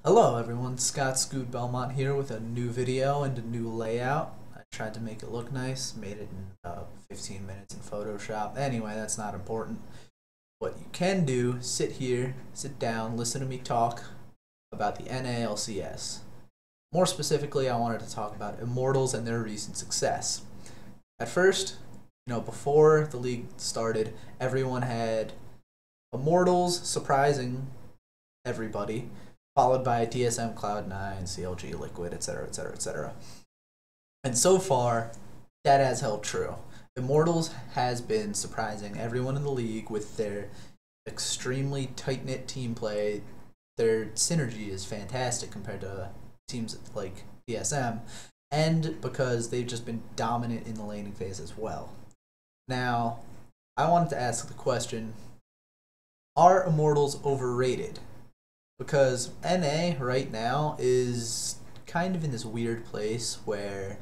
Hello everyone, Scoot Belmont here with a new video and a new layout. I tried to make it look nice, made it in about 15 minutes in Photoshop. Anyway, that's not important. What you can do, sit here, sit down, listen to me talk about the NALCS. More specifically, I wanted to talk about Immortals and their recent success. At first, before the league started, everyone had Immortals surprising everybody, followed by TSM, Cloud9, CLG, Liquid, etc., etc., etc. And so far, that has held true. Immortals has been surprising everyone in the league with their extremely tight-knit team play. Their synergy is fantastic compared to teams like TSM, and because they've just been dominant in the laning phase as well. Now, I wanted to ask the question, are Immortals overrated? Because NA right now is kind of in this weird place where,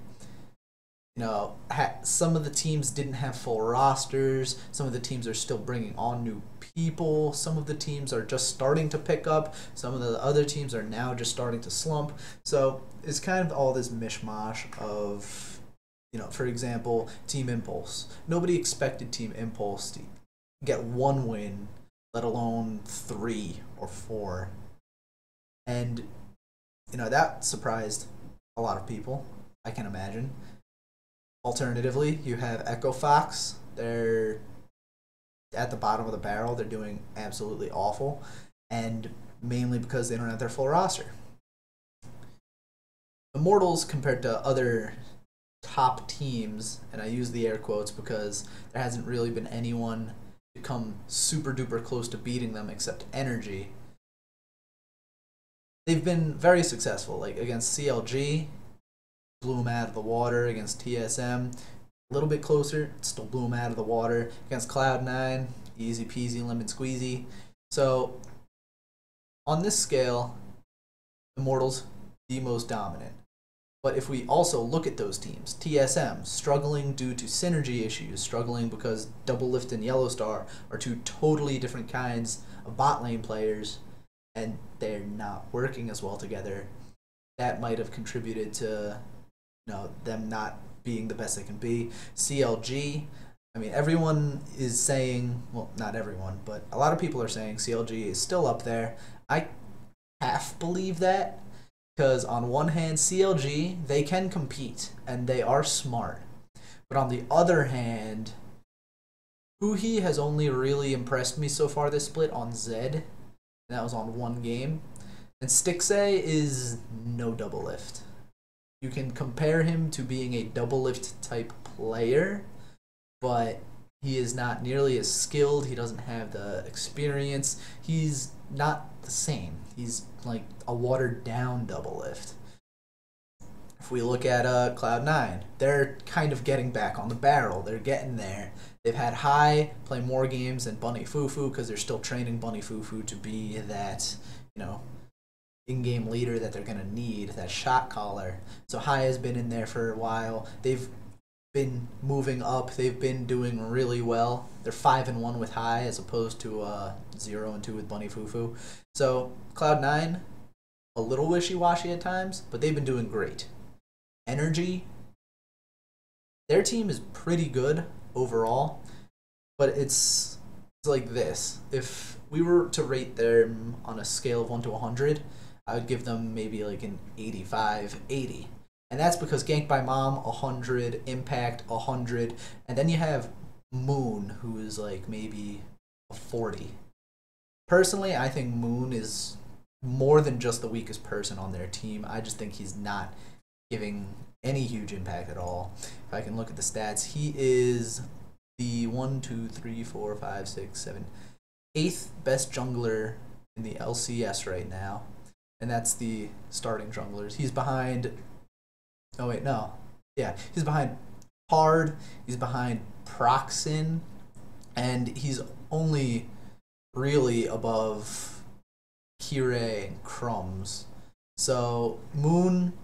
some of the teams didn't have full rosters, some of the teams are still bringing on new people, some of the teams are just starting to pick up, some of the other teams are now just starting to slump. So it's kind of all this mishmash of, for example, Team Impulse. Nobody expected Team Impulse to get one win, let alone 3 or 4. And, that surprised a lot of people, I can imagine. Alternatively, you have Echo Fox. They're at the bottom of the barrel. They're doing absolutely awful, and mainly because they don't have their full roster. Immortals, compared to other top teams, and I use the air quotes because there hasn't really been anyone to come super duper close to beating them except Energy. They've been very successful. Like against CLG, blew them out of the water. Against TSM, a little bit closer, still blew them out of the water. Against Cloud9, easy peasy lemon squeezy. So on this scale, Immortals, the most dominant. But if we also look at those teams, TSM, struggling due to synergy issues, struggling because Double Lift and Yellowstar are two totally different kinds of bot lane players, and they're not working as well together. That might have contributed to them not being the best they can be. CLG, everyone is saying, well, not everyone, but a lot of people are saying CLG is still up there. I half believe that, because on one hand, CLG, they can compete, and they are smart. But on the other hand, Huhi has only really impressed me so far this split on Zed. That was on one game. And Stixxay is no double lift. You can compare him to being a double lift type player, but he is not nearly as skilled. He doesn't have the experience. He's not the same. He's like a watered down double lift. If we look at Cloud9, they're kind of getting back on the barrel. They're getting there. They've had High play more games than Bunny Fufu because they're still training Bunny Fufu to be that, in-game leader that they're going to need, that shot caller. So High has been in there for a while. They've been moving up. They've been doing really well. They're 5-1 with High as opposed to 0-2 with Bunny Fufu. So Cloud9, a little wishy-washy at times, but they've been doing great. Energy, their team is pretty good overall, but it's like this. If we were to rate them on a scale of 1 to 100, I would give them maybe like an 85, 80. And that's because Ganked by Mom, 100, Impact, 100, and then you have Moon, who is like maybe a 40. Personally, I think Moon is more than just the weakest person on their team. I just think he's not giving any huge impact at all. If I can look at the stats, he is the 8th best jungler in the LCS right now, and that's the starting junglers. He's behind, he's behind Hard, he's behind Proxin, and he's only really above Kire and Crumbs. So Moon,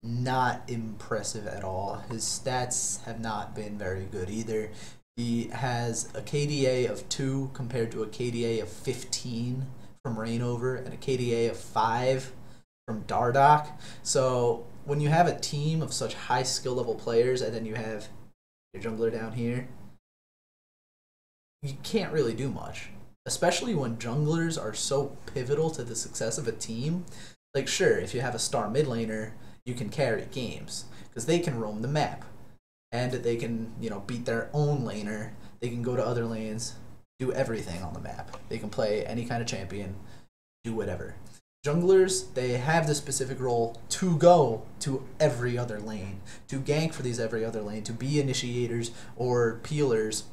not impressive at all. His stats have not been very good either. He has a KDA of 2 compared to a KDA of 15 from Reignover and a KDA of 5 from Dardoch. So when you have a team of such high skill level players and then you have your jungler down here, you can't really do much. Especially when junglers are so pivotal to the success of a team. Like, sure, if you have a star mid laner, you can carry games because they can roam the map and they can, beat their own laner. They can go to other lanes, do everything on the map. They can play any kind of champion, do whatever. Junglers, they have the specific role to go to every other lane, to gank for these every other lane, to be initiators or peelers.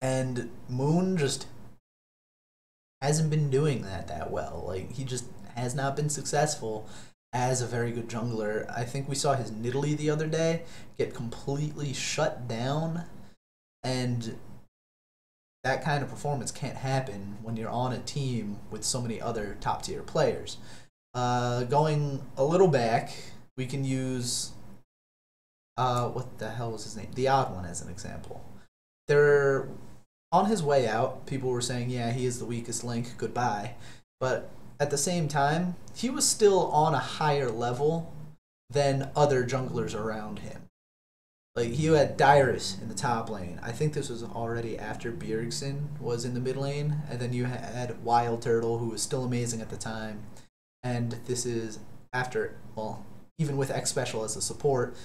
And Moon just hasn't been doing that well. Like, he just has not been successful as a very good jungler. I think we saw his Nidalee the other day get completely shut down, and that kind of performance can't happen when you're on a team with so many other top tier players. Going a little back, we can use what the hell was his name? The Odd One as an example. They're on his way out. People were saying, yeah, he is the weakest link. Goodbye. But at the same time, he was still on a higher level than other junglers around him. Like, he had Dyrus in the top lane. I think this was already after Bjergsen was in the mid lane. And then you had Wild Turtle, who was still amazing at the time. And this is after, well, even with X Special as a support,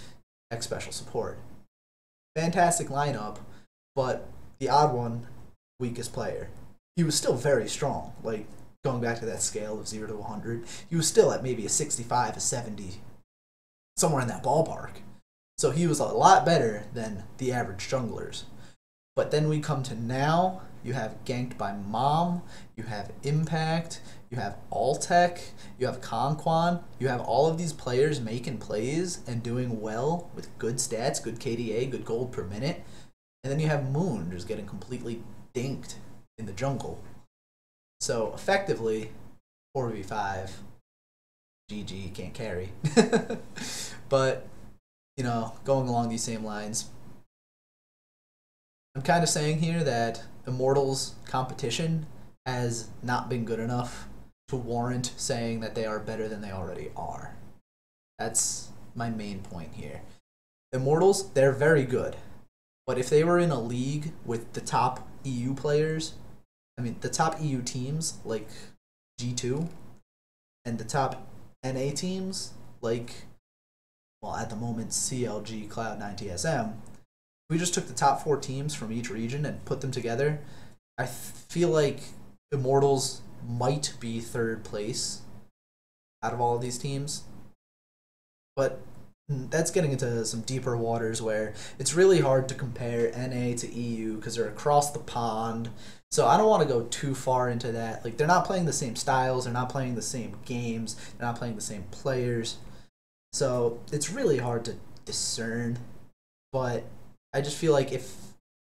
X Special support. Fantastic lineup, but the Odd One, weakest player. He was still very strong. Like, going back to that scale of 0 to 100, he was still at maybe a 65, a 70, somewhere in that ballpark. So he was a lot better than the average junglers. But then we come to now, you have Ganked by Mom, you have Impact, you have Altec, you have Conquan, you have all of these players making plays and doing well with good stats, good KDA, good gold per minute. And then you have Moon just getting completely dinked in the jungle. So effectively, 4v5, GG, can't carry. But, going along these same lines, I'm kind of saying here that Immortals competition has not been good enough to warrant saying that they are better than they already are. That's my main point here. Immortals, they're very good. But if they were in a league with the top EU players, the top EU teams like G2, and the top NA teams like, well, at the moment, CLG, Cloud9, TSM, we just took the top 4 teams from each region and put them together, I feel like Immortals might be 3rd place out of all of these teams. But that's getting into some deeper waters where it's really hard to compare NA to EU because they're across the pond. So I don't want to go too far into that. Like, they're not playing the same styles, they're not playing the same games, they're not playing the same players. So it's really hard to discern. But I just feel like if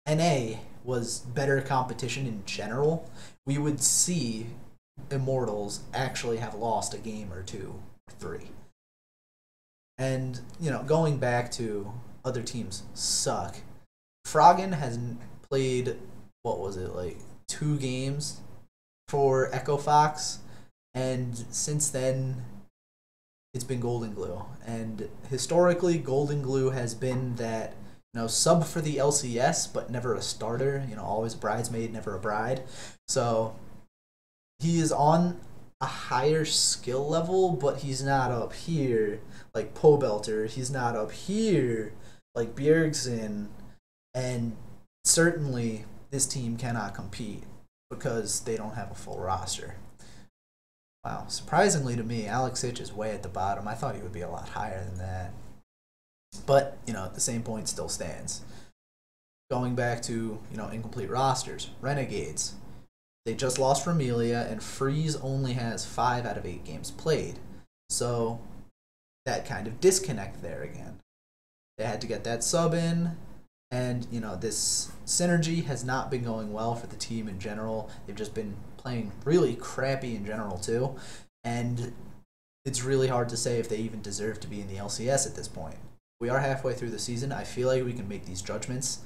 NA was better competition in general, we would see Immortals actually have lost a game or 2 or 3. And, going back to other teams suck. Froggen has played, 2 games for Echo Fox, and since then, it's been Golden Glue. And historically, Golden Glue has been that, sub for the LCS, but never a starter, always a bridesmaid, never a bride. So, he is on a higher skill level, but he's not up here like Pobelter. He's not up here like Bjergsen. And certainly this team cannot compete because they don't have a full roster. Wow, surprisingly to me, Alex Hitch is way at the bottom. I thought he would be a lot higher than that. But, the same point still stands. Going back to, incomplete rosters, Renegades. They just lost Ramelia, and Freeze only has 5 out of 8 games played. So, that kind of disconnect there again. They had to get that sub in, and, this synergy has not been going well for the team in general. They've just been playing really crappy in general, too. And it's really hard to say if they even deserve to be in the LCS at this point. We are halfway through the season. I feel like we can make these judgments.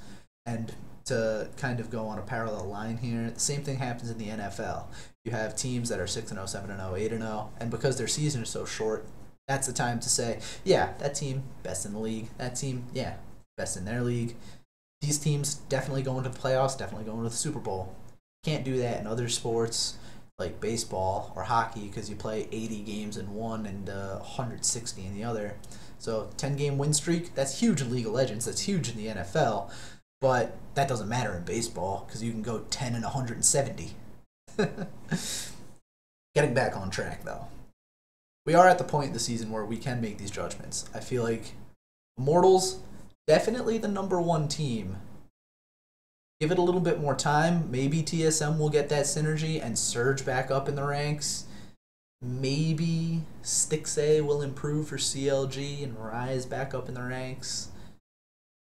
And to kind of go on a parallel line here, the same thing happens in the NFL. You have teams that are 6-0, 7-0, 8-0, and because their season is so short, that's the time to say, yeah, that team best in the league. That team, yeah, best in their league. These teams definitely going to the playoffs, definitely going to the Super Bowl. Can't do that in other sports like baseball or hockey because you play 80 games in one and 160 in the other. So 10-game win streak, that's huge in League of Legends. That's huge in the NFL. But that doesn't matter in baseball because you can go 10 and 170. Getting back on track, though. We are at the point in the season where we can make these judgments. I feel like Immortals, definitely the #1 team. Give it a little bit more time. Maybe TSM will get that synergy and surge back up in the ranks. Maybe Stixay will improve for CLG and rise back up in the ranks.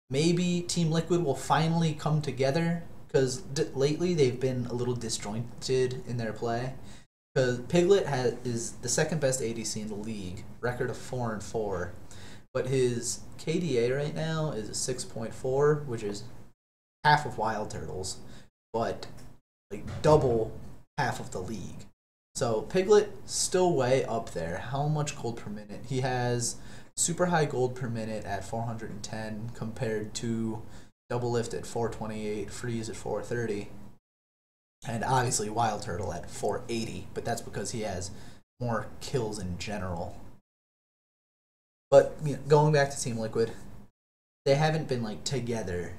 Maybe Team Liquid will finally come together because lately they've been a little disjointed in their play. Because Piglet is the second best ADC in the league, record of 4-4, but his KDA right now is a 6.4, which is half of Wild Turtles, but like double half of the league. So Piglet still way up there. How much gold per minute? He has super high gold per minute at 410 compared to Double Lift at 428, Freeze at 430, and obviously Wild Turtle at 480, but that's because he has more kills in general. But you know, going back to Team Liquid, they haven't been like together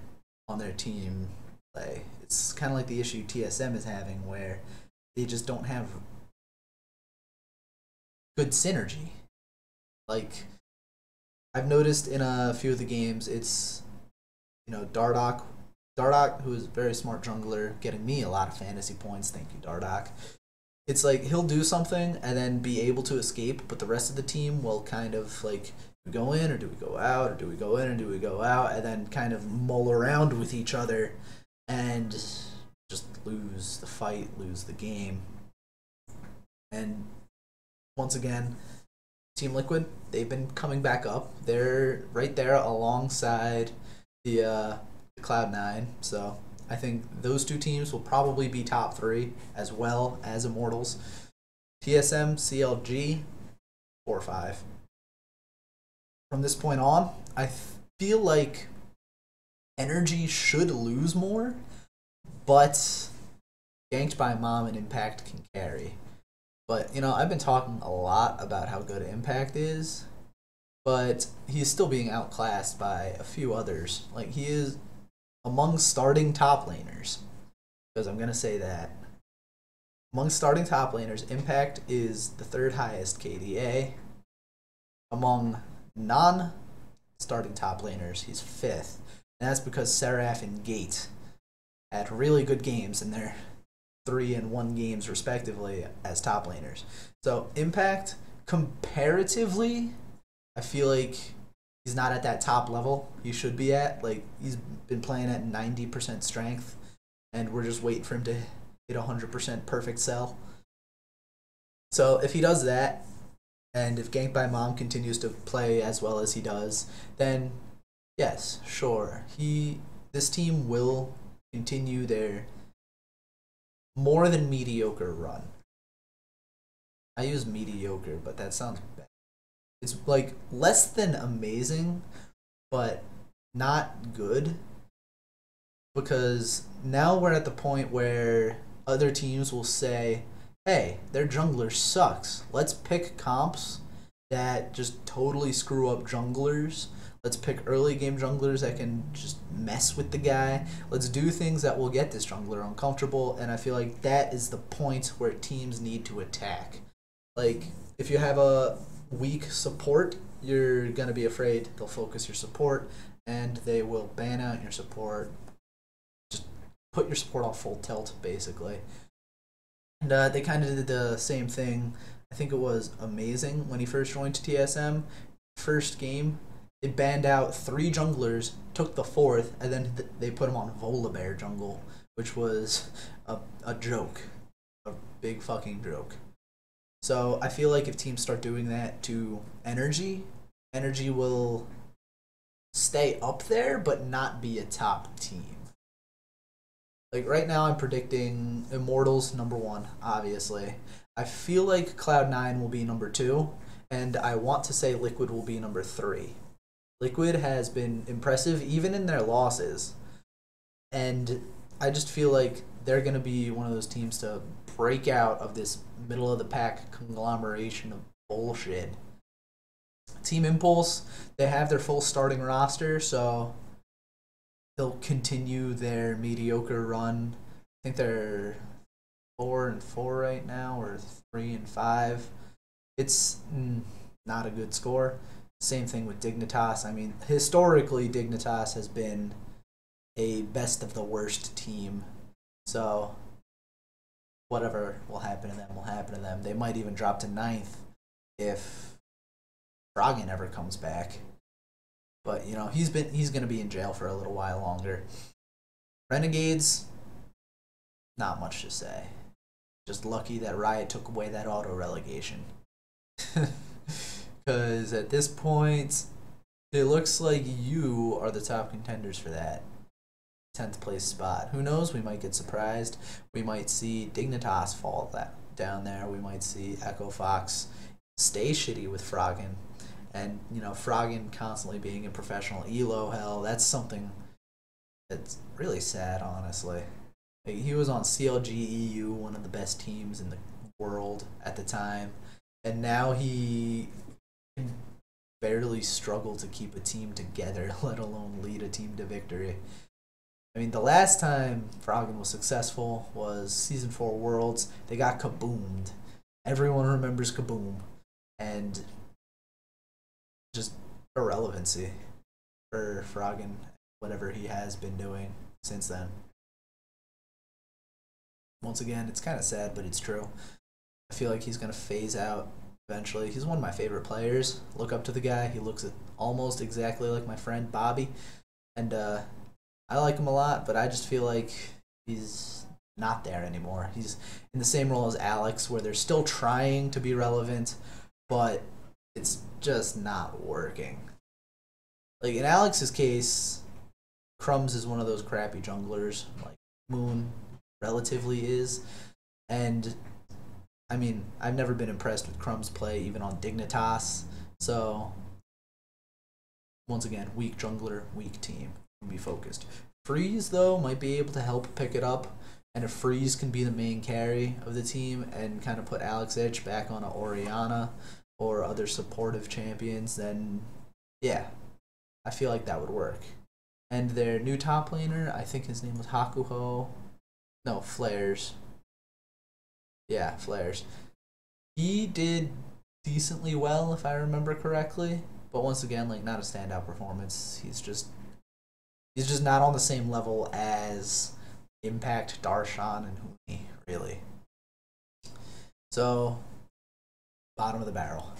on their team play. It's kind of like the issue TSM is having where they just don't have good synergy. Like, I've noticed in a few of the games, it's, Dardoch, who is a very smart jungler, getting me a lot of fantasy points. Thank you, Dardoch. It's like he'll do something and then be able to escape, but the rest of the team will kind of like, do we go in or do we go out, or do we go in or do we go out, and then kind of mull around with each other and just lose the fight, lose the game. And once again, Team Liquid, they've been coming back up. They're right there alongside the Cloud9, so I think those two teams will probably be top 3 as well as Immortals. TSM, CLG, 4 or 5. From this point on, I feel like Energy should lose more, but Ganked by Mom and Impact can carry. But, I've been talking a lot about how good Impact is, but he's still being outclassed by a few others. Like, he is among starting top laners, because I'm going to say that. Among starting top laners, Impact is the 3rd highest KDA. Among non-starting top laners, he's 5th. And that's because Seraph and Gate had really good games in their 3 and 1 games respectively as top laners. So Impact, comparatively, I feel like he's not at that top level he should be at. Like, he's been playing at 90% strength, and we're just waiting for him to hit 100% perfect cell. So if he does that, and if Ganked by Mom continues to play as well as he does, then yes, sure, this team will continue their more than mediocre run. I use mediocre, but that sounds bad. It's like less than amazing, but not good. Because now we're at the point where other teams will say, hey, their jungler sucks. Let's pick comps that just totally screw up junglers. Let's pick early game junglers that can just mess with the guy. Let's do things that will get this jungler uncomfortable, and I feel like that is the point where teams need to attack. Like, if you have a weak support, you're going to be afraid they'll focus your support, and they will ban out your support. Just put your support on full tilt, basically. And they kind of did the same thing. I think it was Amazing when he first joined TSM. First game, they banned out 3 junglers, took the 4th, and then they put him on Volibear jungle, which was a joke. A big fucking joke. So I feel like if teams start doing that to Energy will stay up there, but not be a top team. Like right now, I'm predicting Immortals #1. Obviously, I feel like Cloud9 will be #2, and I want to say Liquid will be #3. Liquid has been impressive even in their losses, and I just feel like they're gonna be one of those teams to break out of this middle of the pack conglomeration of bullshit. Team Impulse, they have their full starting roster, so they'll continue their mediocre run. I think they're 4-4 right now, or 3-5. It's not a good score. Same thing with Dignitas. I mean, historically, Dignitas has been a best of the worst team. So whatever will happen to them will happen to them. They might even drop to 9th if Froggen ever comes back. But you know, he's gonna be in jail for a little while longer. Renegades, not much to say. Just lucky that Riot took away that auto relegation. Because at this point, it looks like you are the top contenders for that 10th place spot. Who knows? We might get surprised. We might see Dignitas fall down there. We might see Echo Fox stay shitty with Froggen. And, you know, Froggen constantly being in professional ELO hell, that's something that's really sad, honestly. Like, he was on CLG EU, one of the best teams in the world at the time, and now he can barely struggle to keep a team together, let alone lead a team to victory. I mean, the last time Froggen was successful was Season 4 Worlds. They got kaboomed. Everyone remembers Kaboom. And just irrelevancy for Froggen, whatever he has been doing since then. Once again, it's kind of sad, but it's true. I feel like he's going to phase out eventually. He's one of my favorite players. Look up to the guy. He looks almost exactly like my friend Bobby. And I like him a lot, but I just feel like he's not there anymore. He's in the same role as Alex, where they're still trying to be relevant, but it's just not working. Like, in Alex's case, Crumbs is one of those crappy junglers, like Moon relatively is. And, I mean, I've never been impressed with Crumbs' play, even on Dignitas. So, once again, weak jungler, weak team. Be focused. Freeze, though, might be able to help pick it up. And if Freeze can be the main carry of the team and kind of put Alex Itch back on a Orianna or other supportive champions, then yeah, I feel like that would work. And their new top laner, I think his name was Hakuho. No, Flares. Yeah, Flares. He did decently well, if I remember correctly. But once again, like, not a standout performance. He's just not on the same level as Impact, Darshan, and Huni, really. So, bottom of the barrel.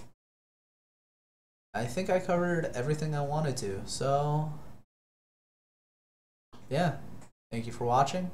I think I covered everything I wanted to. So, yeah. Thank you for watching.